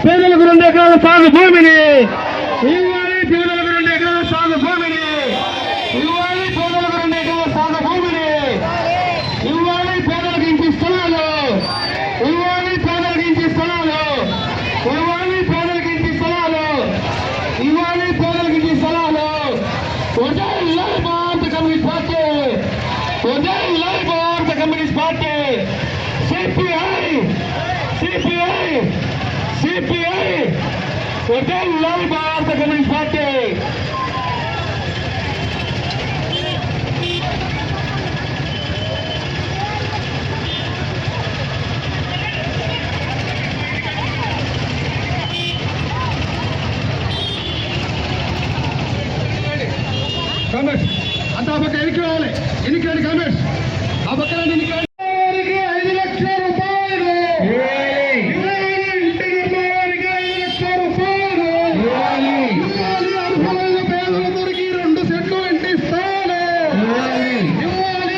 పేదలకు 2 ఎకరాల సాగు భూమిని ఇవ్వాలి, పేదలకు 2 ఎకరాల సాగు భూమిని ఇవ్వాలి, పేదలకు 2 ఎకరాల సాగు భూమిని ఇవ్వాలి, పేదలకు ఇంటి స్థలాలు ఇవ్వాలి, పేదలకు ఇంటి స్థలాలు ఇవ్వాలి, పేదలకు ఇంటి స్థలాలు ఇవ్వాలి, పేదలకు ఇంటి స్థలాలు. ఉదయం భారత కమ్యూనిస్ట్ పార్టీ, ఉదయం భారత communist party, CPI CPI CPI ఉదయం భారత కమ్యూనిస్ట్ పార్టీ. కామెంట్స్ అంతా ఆ పక్క ఎన్నిక రావాలి, ఎన్నికండి కామెంట్స్ ఆ పక్కన ఎన్నిక. 5 లక్షల రూపాయలు ఇంటి నిర్మాణానికి 5 లక్షల రూపాయలు అర్హులైన పేదలందరికీ 2 సెంట్లు ఇంటి స్థలాలు ఇవ్వాలి,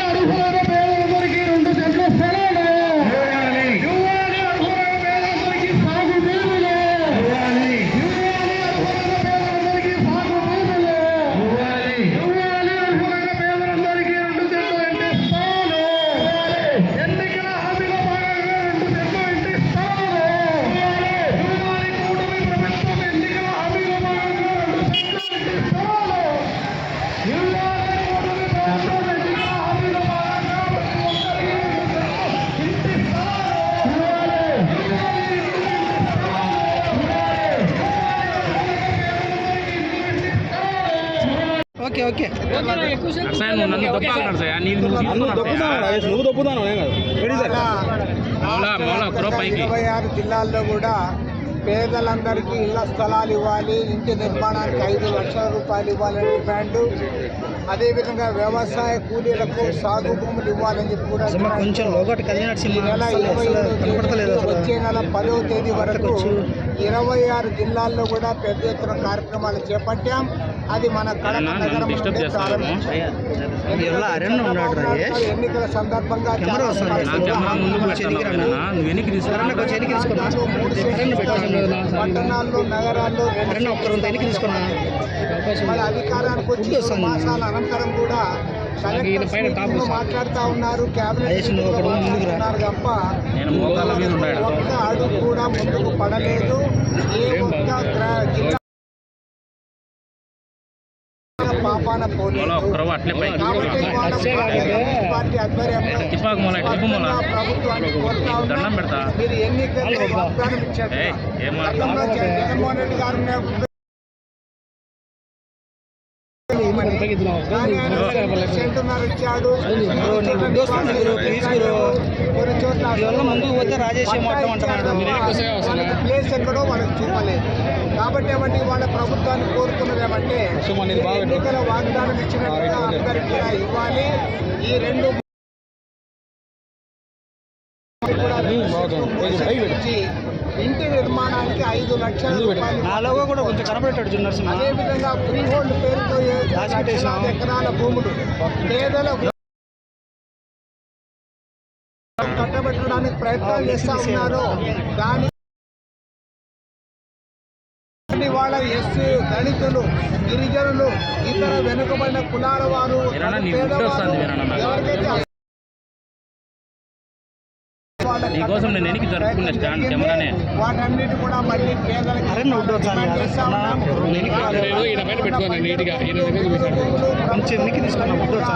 అర్హులైన పేదలందరికీ 2 సెంట్ల స్థలాలు ఇవ్వాలి, అర్హులైన పేదలందరికీ సాగు భూములు ఇవ్వాలి, అర్హులైన పేదలందరికీ సాగు భూములు ఇవ్వాలి, అర్హులైన పేదలందరికీ 2 సెంట్లు ఇంటి స్థలాలు ఎన్నికల హామీలో భాగంగా 2 సెంట్లు ఇంటి స్థలాలు ఇవ్వాలి, కూటమి ప్రభుత్వం ఎన్నికల హామీలో భాగంగా 2 సెంట్లు ఇంటి స్థలాలు ఇవ్వాలి, కూటమి ప్రభుత్వం ఎన్నికల హామీలో భాగంగా ప్రతి ఒక్కరికి 2 సెంట్లు ఇంటి ఓకే ఓకే ఇరవై 26 జిల్లాల్లో కూడా పేదలందరికీ ఇళ్ల స్థలాలు ఇవ్వాలి, ఇంటి నిర్మాణానికి 5 లక్షల రూపాయలు ఇవ్వాలని డిమాండ్. అదేవిధంగా వ్యవసాయ కూలీలకు సాగు భూములు ఇవ్వాలని చెప్పి కూడా ఈ నెల 27 వచ్చే నెల 10వ తేదీ వరకు 26 జిల్లాల్లో కూడా పెద్ద ఎత్తున కార్యక్రమాలు చేపట్టాం. అది మన కడప నగరం నుండి ప్రారంభించాం. ఎన్నికల సందర్భంగా పట్టణాల్లో నగరాల్లో మన అధికారానికి వచ్చి 2 మాసాల అనంతరం కూడా మాట్లాడుతూ ఉన్నారు, క్యాబినెట్ ఉన్నారు తప్ప ఒక్క అడుగు కూడా ముందుకు పడలేదు. ఏ ఒక్క జిల్లా పాపాన పోలేదు. పార్టీ ఆధ్వర్యంలో ప్రభుత్వాన్ని కోరుతా ఉన్నాం, మీరు ఎన్నికల్లో వాగ్దానం ఇచ్చారు. జగన్మోహన్ రెడ్డి గారు సెంటున్నర ఇచ్చాడు, కొన్ని చోట్ల ముందుకు పోతే రాజేష్ వాళ్ళకి ప్లేస్ ఎక్కడో వాళ్ళకి చూపలేదు. కాబట్టి ఏమంటే వాళ్ళ ప్రభుత్వాన్ని కోరుతున్నది ఏమంటే ఎన్నికల వాగ్దానం ఇచ్చినట్టుగా అందరికీ కూడా ఇవ్వాలి. ఈ 2 ఇంటి నిర్మాణానికి 5 లక్షల రూపాయలు కొంచెం కనబడేటట్టు. అదేవిధంగా ఫ్రీ హోల్డ్ పేరుతో ఎకరాల భూములు పేదలకు కట్టబెట్టడానికి ప్రయత్నాలు చేస్తా ఉన్నారు. దాని వాళ్ళ ఎస్సీ, దళితులు, గిరిజనులు, ఇతర వెనుకబడిన కులాల వారు ఎవరికైతే వాటన్నిటి కూడా మళ్ళీ పేదలకు కూడా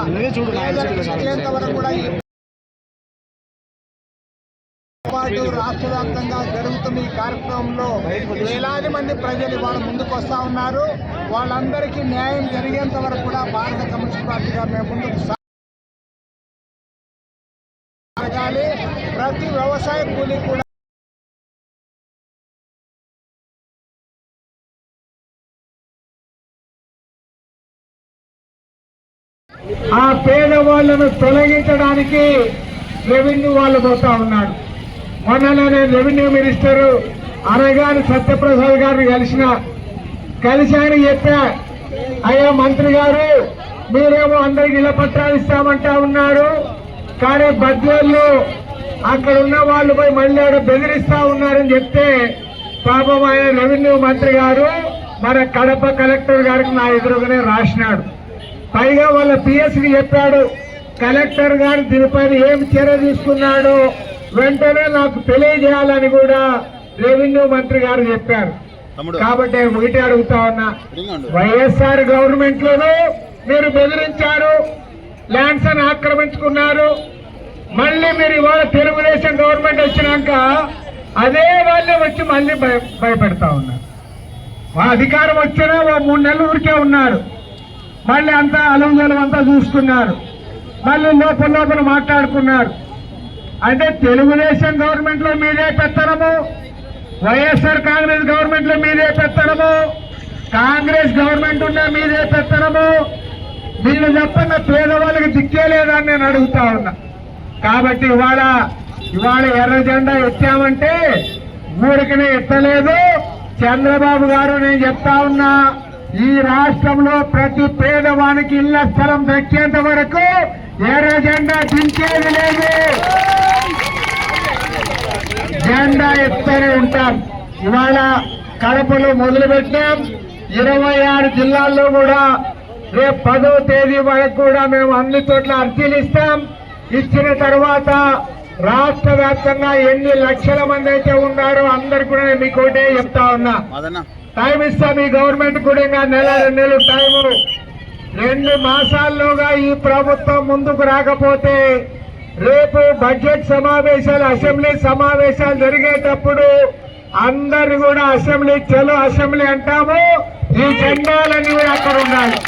రాష్ట్ర వ్యాప్తంగా జరుగుతున్న ఈ కార్యక్రమంలో వేలాది మంది ప్రజలు ఇవాళ ముందుకు వస్తూ ఉన్నారు. వాళ్ళందరికీ న్యాయం జరిగేంత వరకు కూడా భారత కమ్యూనిస్ట్ పార్టీగా మేము ముందుకు సాగాలి. ప్రతి వ్యవసాయ కూలీ కూడా ఆ పేదవాళ్లను తొలగించడానికి రెవెన్యూ వాళ్ళు పోతా ఉన్నారు. మొన్ననే రెవెన్యూ మినిస్టర్ అరగాని సత్యప్రసాద్ గారిని కలిసి ఆయన చెప్పా, అయ్యా మంత్రి గారు మీరేమో అందరికి ఇళ్ల పట్టాలు ఇస్తామంటా ఉన్నారు, కానీ బడ్జెట్లో అక్కడ ఉన్న వాళ్ళు పోయి మళ్ళీ బెదిరిస్తా ఉన్నారని చెప్తే పాపం ఆయన రెవెన్యూ మంత్రి గారు మన కడప కలెక్టర్ గారికి నా ఎదురుగానే రాసినాడు. పైగా వాళ్ళ పిఎస్కి చెప్పాడు, కలెక్టర్ గారు దీనిపైన ఏం చర్య తీసుకున్నాడు వెంటనే నాకు తెలియజేయాలని కూడా రెవెన్యూ మంత్రి గారు చెప్పారు. కాబట్టి ఒకటి అడుగుతా ఉన్నా, వైఎస్ఆర్ గవర్నమెంట్ లోనూ మీరు బెదిరించారు, ల్యాండ్స్ అని ఆక్రమించుకున్నారు. మళ్ళీ మీరు ఇవాళ తెలుగుదేశం గవర్నమెంట్ వచ్చినాక అదే వాళ్ళే వచ్చి మళ్ళీ భయపెడతా ఉన్నారు. అధికారం వచ్చినా 3 నెలలు ఊరికే ఉన్నారు, మళ్ళీ అంతా అలంజలం అంతా చూస్తున్నారు, మళ్ళీ లోపల మాట్లాడుకున్నారు. అంటే తెలుగుదేశం గవర్నమెంట్ లో మీదే పెత్తనము, వైఎస్ఆర్ కాంగ్రెస్ గవర్నమెంట్ లో మీదే పెత్తనము, కాంగ్రెస్ గవర్నమెంట్ ఉన్నా మీదే పెత్తనము. మీరు చెప్పన్న పేదవాళ్ళకి దిక్కే లేదని నేను అడుగుతా ఉన్నా. కాబట్టి ఇవాళ ఎర్ర జెండా ఎత్తామంటే ఊరికనే ఎత్తలేదు. చంద్రబాబు గారు నేను చెప్తా ఉన్నా, ఈ రాష్ట్రంలో ప్రతి పేదవానికి ఇళ్ల స్థలం దక్కేంత వరకు ఎర్ర జెండా దించేది లేదు. జెండా ఎత్తనే ఉంటాం. ఇవాళ కడపలో మొదలుపెట్టాం, 26 జిల్లాల్లో కూడా రేపు 10వ తేదీ వరకు కూడా మేము అన్ని చోట్ల అర్జీలు ఇస్తాం. ఇచ్చిన తర్వాత రాష్ట్ర వ్యాప్తంగా ఎన్ని లక్షల మంది అయితే ఉన్నారో అందరు కూడా నేను మీకు ఒకటే చెప్తా ఉన్నా, టైం ఇస్తాం. ఈ గవర్నమెంట్ కూడా ఇంకా 1-2 నెలలు టైము. 2 మాసాల్లోగా ఈ ప్రభుత్వం ముందుకు రాకపోతే రేపు బడ్జెట్ సమావేశాలు, అసెంబ్లీ సమావేశాలు జరిగేటప్పుడు అందరు కూడా అసెంబ్లీ చలో అసెంబ్లీ అంటాము. ఈ జెండాలన్నీ కూడా అక్కడ ఉండాలి,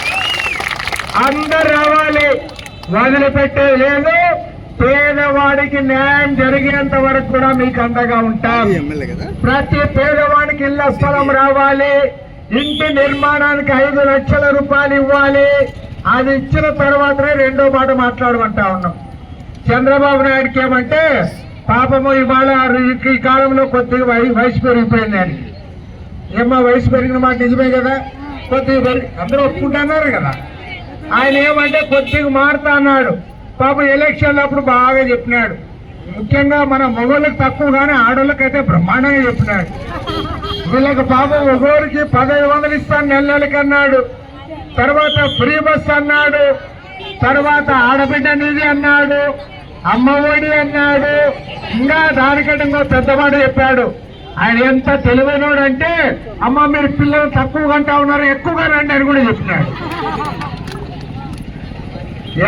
అందరు రావాలి, వదిలిపెట్టేది లేదు. పేదవాడికి న్యాయం జరిగేంత వరకు కూడా మీకు అండగా ఉంటాం. ప్రతి పేదవాడికి ఇళ్ల స్థలం రావాలి, ఇంటి నిర్మాణానికి 5 లక్షల రూపాయలు ఇవ్వాలి. అది ఇచ్చిన తర్వాతనే రెండో మాట మాట్లాడమంటా ఉన్నాం. చంద్రబాబు నాయుడుకి ఏమంటే పాపము ఇవాళ ఈ కాలంలో కొద్దిగా వయసు పెరిగిపోయింది. అని ఏమో వయసు పెరిగిన మాట నిజమే కదా, కొద్దిగా అందరూ ఒప్పుకుంటున్నారు కదా. ఆయన ఏమంటే కొద్దిగా మారుతా అన్నాడు. పాపం ఎలక్షన్లు అప్పుడు బాగా చెప్పినాడు. ముఖ్యంగా మన మగోళ్ళకి తక్కువ కానీ ఆడోళ్ళకైతే బ్రహ్మాండంగా చెప్పినాడు. వీళ్ళకి పాపం ఒకరికి 1500 ఇస్తాను నెలకి అన్నాడు, తర్వాత ఫ్రీ బస్ అన్నాడు, తర్వాత ఆడబిడ్డ నిధి అన్నాడు, అమ్మ ఒడి అన్నాడు, ఇంకా దానికంటే ఇంకో పెద్ద మాట చెప్పాడు. ఆయన ఎంత తెలివైనోడు అంటే, అమ్మ మీరు పిల్లలు తక్కువ గంటా ఉన్నారు ఎక్కువగా రండి అని కూడా చెప్పినాడు.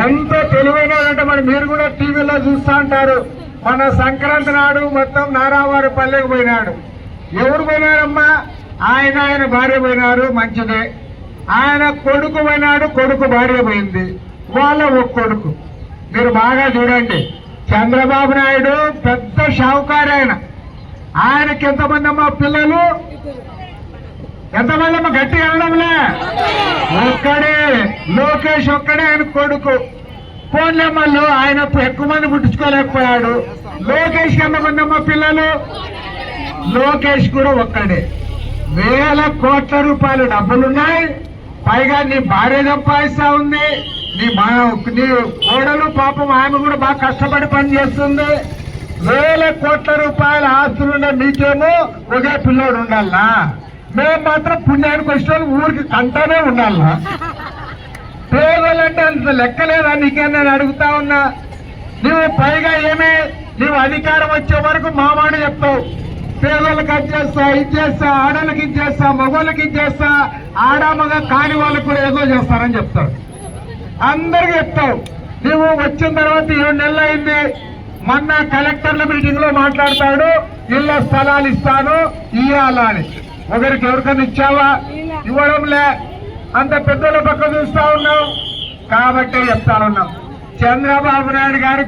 ఎంత తెలివైనోడంటే మరి మీరు కూడా టీవీలో చూస్తూ ఉంటారు. మన సంక్రాంతి నాడు మొత్తం నారావారి పల్లెకి పోయినాడు. ఎవరు పోయినారమ్మా? ఆయన భార్య పోయినారు, మంచిదే. ఆయన కొడుకు పోయినాడు, కొడుకు భార్య పోయింది, వాళ్ళ ఒక కొడుకు. మీరు బాగా చూడండి, చంద్రబాబు నాయుడు పెద్ద షావుకారు. ఆయనకి ఎంతమంది అమ్మా పిల్లలు? ఎంతమంది అమ్మ? గట్టి అనడంలే, ఒక్కడే లోకేష్, ఒక్కడే ఆయన కొడుకు. పోన్లేమ్మల్లో ఆయన ఎక్కువ మంది పుట్టించుకోలేకపోయాడు. లోకేష్ ఎంతమంది అమ్మ పిల్లలు? లోకేష్ కూడా ఒక్కడే. 1000 కోట్ల రూపాయలు డబ్బులున్నాయి, పైగా నీ భార్య సంపాదిస్తా ఉంది, నీ కోడలు పాపం ఆమె కూడా బాగా కష్టపడి పని చేస్తుంది. 1000 కోట్ల రూపాయల ఆస్తులున్న మీకేమో ఒకే పిల్లోడు ఉండాలా? మేము మాత్రం పుణ్యానికి వచ్చిన ఊరికి కంటానే ఉండాలా? పేదలంటే అంత లెక్కలేదా నీకే? నేను అడుగుతా ఉన్నా. నువ్వు పైగా నువ్వు అధికారం వచ్చే వరకు మాట చెప్తావు, పేదలకు అది చేస్తా, ఇది చేస్తా, ఆడలకు ఇది చేస్తా, మగవాళ్ళకి ఇది చేస్తా, ఆడామగ కాని వాళ్ళకు కూడా ఏదో చేస్తారని చెప్తావు, అందరికి చెప్తావు. నువ్వు వచ్చిన తర్వాత 7 నెలలు అయింది. మొన్న కలెక్టర్ల మీటింగ్ లో మాట్లాడతాడు, ఇళ్ల స్థలాలు ఇస్తాను ఇయ్యాలా అని. ఒకరికి ఎవరికన్నా ఇచ్చావా? ఇవ్వడంలే. అంత పెద్దల పక్క చూస్తా ఉన్నాం. కాబట్టి చెప్తా ఉన్నాం, చంద్రబాబు నాయుడు గారు